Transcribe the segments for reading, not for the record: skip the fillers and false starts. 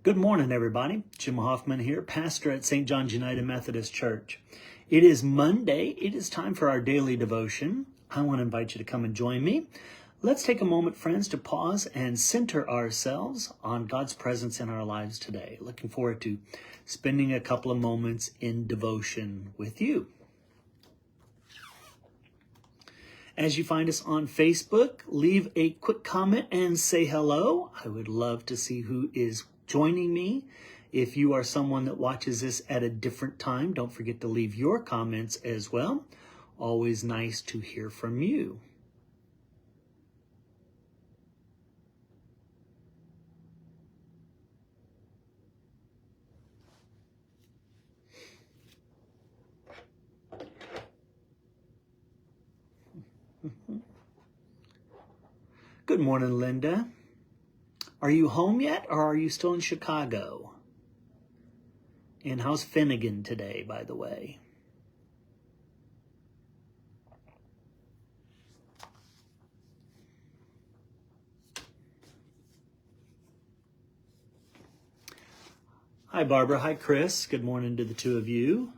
Good morning, everybody. Jim Hoffman here, pastor at St. John's United Methodist Church. It is Monday. It is time for our daily devotion. I want to invite you to come and join me. Let's take a moment, friends, to pause and center ourselves on God's presence in our lives today. Looking forward to spending a couple of moments in devotion with you. As you find us on Facebook, leave a quick comment and say hello. I would love to see who is joining me. If you are someone that watches this at a different time, don't forget to leave your comments as well. Always nice to hear from you. Good morning, Linda. Are you home yet, or are you still in Chicago? And how's Finnegan today, by the way? Hi, Barbara. Hi, Chris. Good morning to the two of you.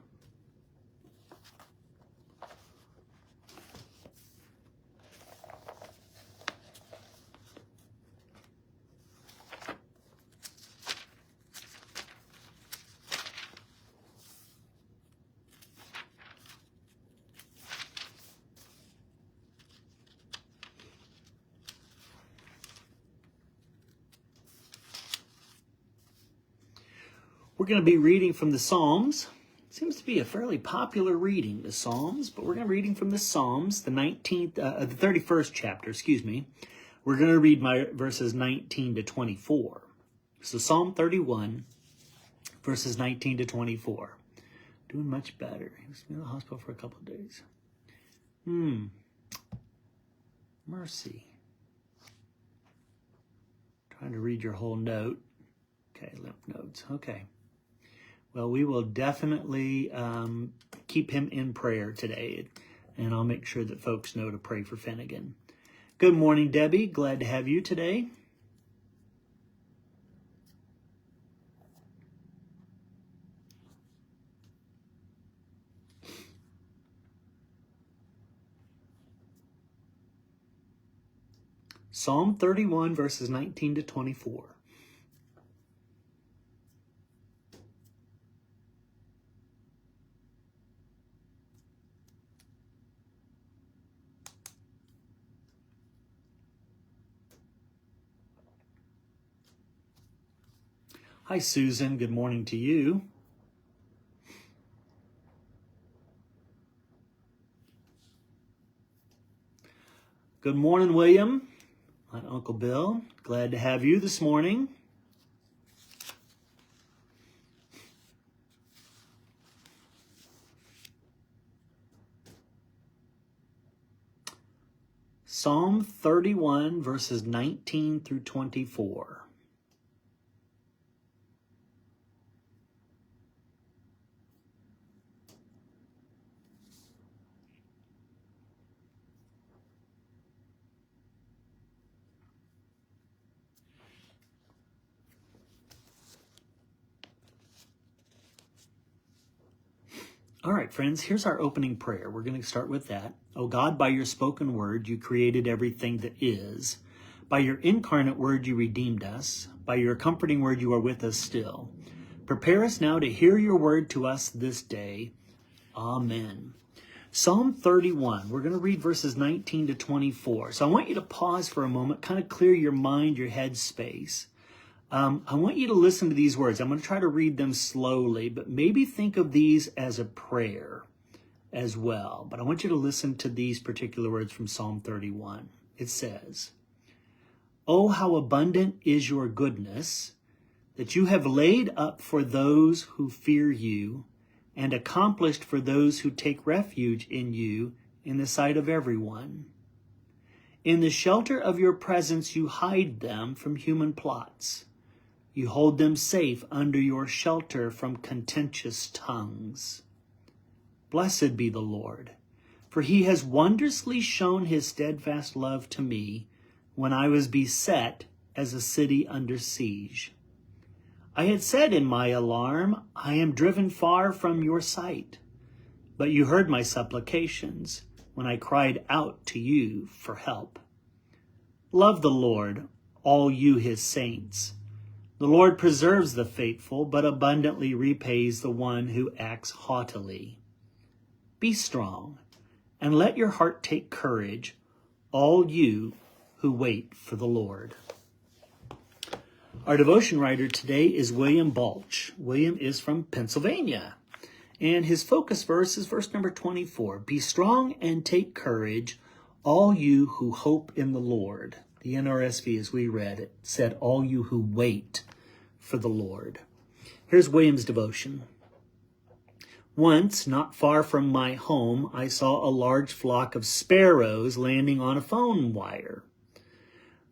We're going to be reading from the Psalms. It seems to be a fairly popular reading, the Psalms, but we're going to be reading from the Psalms, the 31st chapter, We're going to read verses 19 to 24. So Psalm 31, verses 19 to 24. Doing much better. He was in the hospital for a couple of days. Mercy. Trying to read your whole note. Okay, lymph nodes. Okay. Well, we will definitely keep him in prayer today, and I'll make sure that folks know to pray for Finnegan. Good morning, Debbie. Glad to have you today. Psalm 31, verses 19 to 24. Hi, Susan. Good morning to you. Good morning, William. My Uncle Bill. Glad to have you this morning. Psalm 31, verses 19 through 24. All right, friends, here's our opening prayer. We're going to start with that. Oh God, by your spoken word, you created everything that is. By your incarnate word, you redeemed us. By your comforting word, you are with us still. Prepare us now to hear your word to us this day. Amen. Psalm 31, we're going to read verses 19 to 24. So I want you to pause for a moment, kind of clear your mind, your head space. I want you to listen to these words. I'm going to try to read them slowly, but maybe think of these as a prayer as well. But I want you to listen to these particular words from Psalm 31. It says, "Oh, how abundant is your goodness, that you have laid up for those who fear you and accomplished for those who take refuge in you in the sight of everyone. In the shelter of your presence you hide them from human plots. You hold them safe under your shelter from contentious tongues. Blessed be the Lord, for he has wondrously shown his steadfast love to me when I was beset as a city under siege. I had said in my alarm, I am driven far from your sight. But you heard my supplications when I cried out to you for help. Love the Lord, all you his saints. The Lord preserves the faithful, but abundantly repays the one who acts haughtily. Be strong, and let your heart take courage, all you who wait for the Lord. Our devotion writer today is William Balch. William is from Pennsylvania, and his focus verse is verse number 24. Be strong and take courage, all you who hope in the Lord. The NRSV, as we read it, said, all you who wait for the Lord. Here's William's devotion. Once, not far from my home, I saw a large flock of sparrows landing on a phone wire.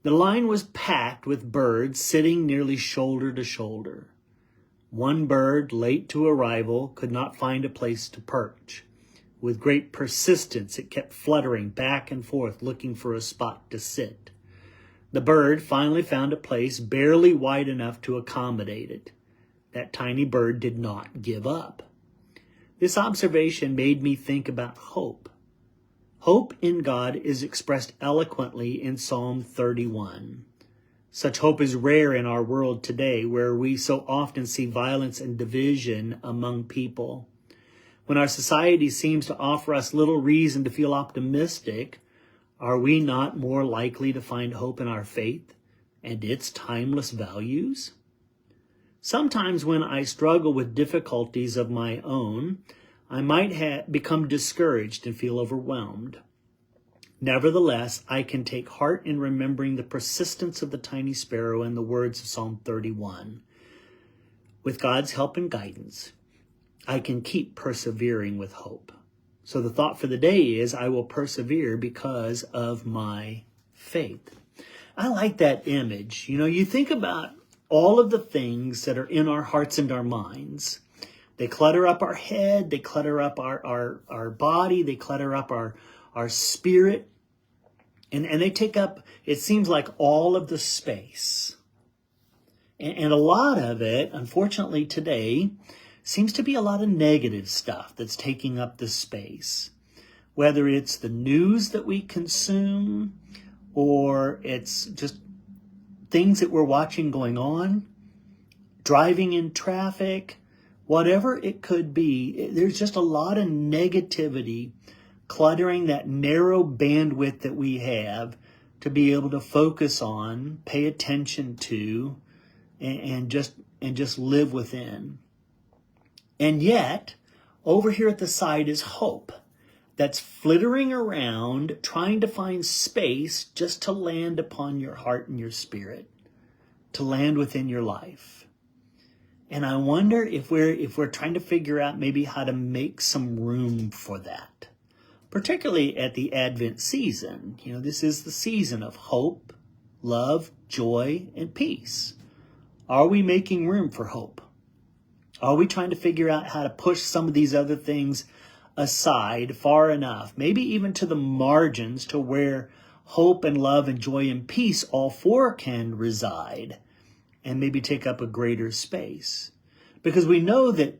The line was packed with birds sitting nearly shoulder to shoulder. One bird, late to arrival, could not find a place to perch. With great persistence, it kept fluttering back and forth, looking for a spot to sit. The bird finally found a place barely wide enough to accommodate it. That tiny bird did not give up. This observation made me think about hope. Hope in God is expressed eloquently in Psalm 31. Such hope is rare in our world today, where we so often see violence and division among people. When our society seems to offer us little reason to feel optimistic, are we not more likely to find hope in our faith and its timeless values? Sometimes when I struggle with difficulties of my own, I might become discouraged and feel overwhelmed. Nevertheless, I can take heart in remembering the persistence of the tiny sparrow and the words of Psalm 31. With God's help and guidance, I can keep persevering with hope. So the thought for the day is, I will persevere because of my faith. I like that image. You know, you think about all of the things that are in our hearts and our minds. They clutter up our head, they clutter up our body, they clutter up our spirit, and they take up, it seems like, all of the space. And a lot of it, unfortunately today, seems to be a lot of negative stuff that's taking up the space. Whether it's the news that we consume, or it's just things that we're watching going on, driving in traffic, whatever it could be, there's just a lot of negativity cluttering that narrow bandwidth that we have to be able to focus on, pay attention to, and just live within. And yet, over here at the side is hope that's flittering around, trying to find space just to land upon your heart and your spirit, to land within your life. And I wonder if we're trying to figure out maybe how to make some room for that, particularly at the Advent season. You know, this is the season of hope, love, joy, and peace. Are we making room for hope? Are we trying to figure out how to push some of these other things aside far enough, maybe even to the margins, to where hope and love and joy and peace, all four, can reside and maybe take up a greater space? Because we know that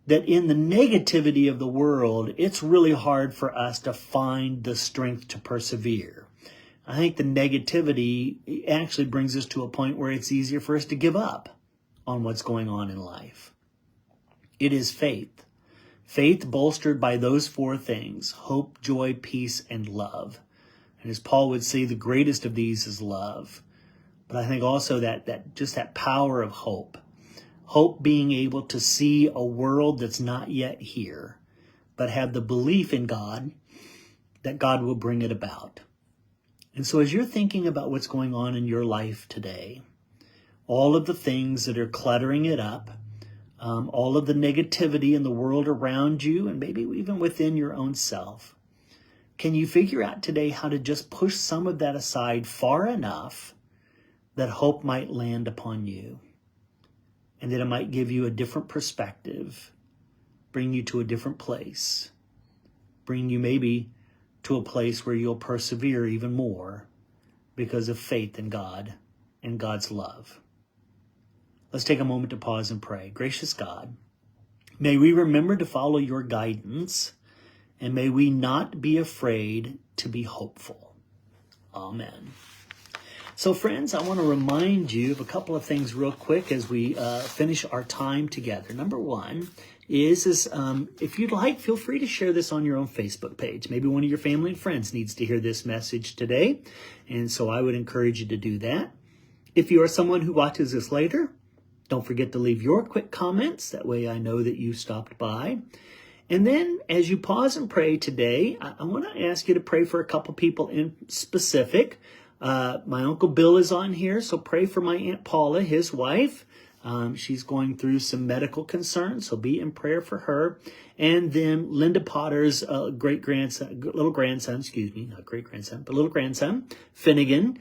in the negativity of the world, it's really hard for us to find the strength to persevere. I think the negativity actually brings us to a point where it's easier for us to give up on what's going on in life. It is faith. Faith bolstered by those four things: hope, joy, peace, and love. And as Paul would say, the greatest of these is love. But I think also that power of hope. Hope being able to see a world that's not yet here, but have the belief in God that God will bring it about. And so as you're thinking about what's going on in your life today, all of the things that are cluttering it up, all of the negativity in the world around you, and maybe even within your own self, can you figure out today how to just push some of that aside far enough that hope might land upon you, and that it might give you a different perspective, bring you to a different place, bring you maybe to a place where you'll persevere even more because of faith in God and God's love? Let's Let's take a moment to pause and pray. Gracious God, may we remember to follow your guidance, and may we not be afraid to be hopeful. Amen. So friends, I want to remind you of a couple of things real quick as we finish our time together. Number one is if you'd like, feel free to share this on your own Facebook page. Maybe one of your family and friends needs to hear this message today, and so I would encourage you to do that. If you are someone who watches this later, don't forget to leave your quick comments. That way I know that you stopped by. And then as you pause and pray today, I want to ask you to pray for a couple people in specific. My Uncle Bill is on here, so pray for my Aunt Paula, his wife. She's going through some medical concerns, so be in prayer for her. And then Linda Potter's little grandson, Finnegan.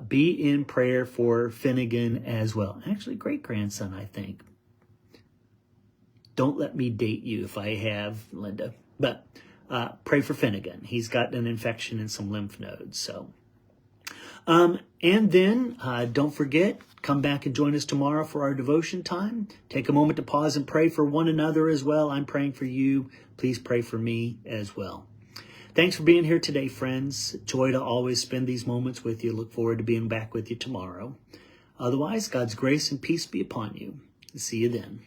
Be in prayer for Finnegan as well. Actually, great-grandson, I think. Don't let me date you if I have, Linda. But pray for Finnegan. He's got an infection in some lymph nodes, so... And then don't forget, come back and join us tomorrow for our devotion time. Take a moment to pause and pray for one another as well. I'm praying for you. Please pray for me as well. Thanks for being here today, friends. Joy to always spend these moments with you. Look forward to being back with you tomorrow. Otherwise, God's grace and peace be upon you. See you then.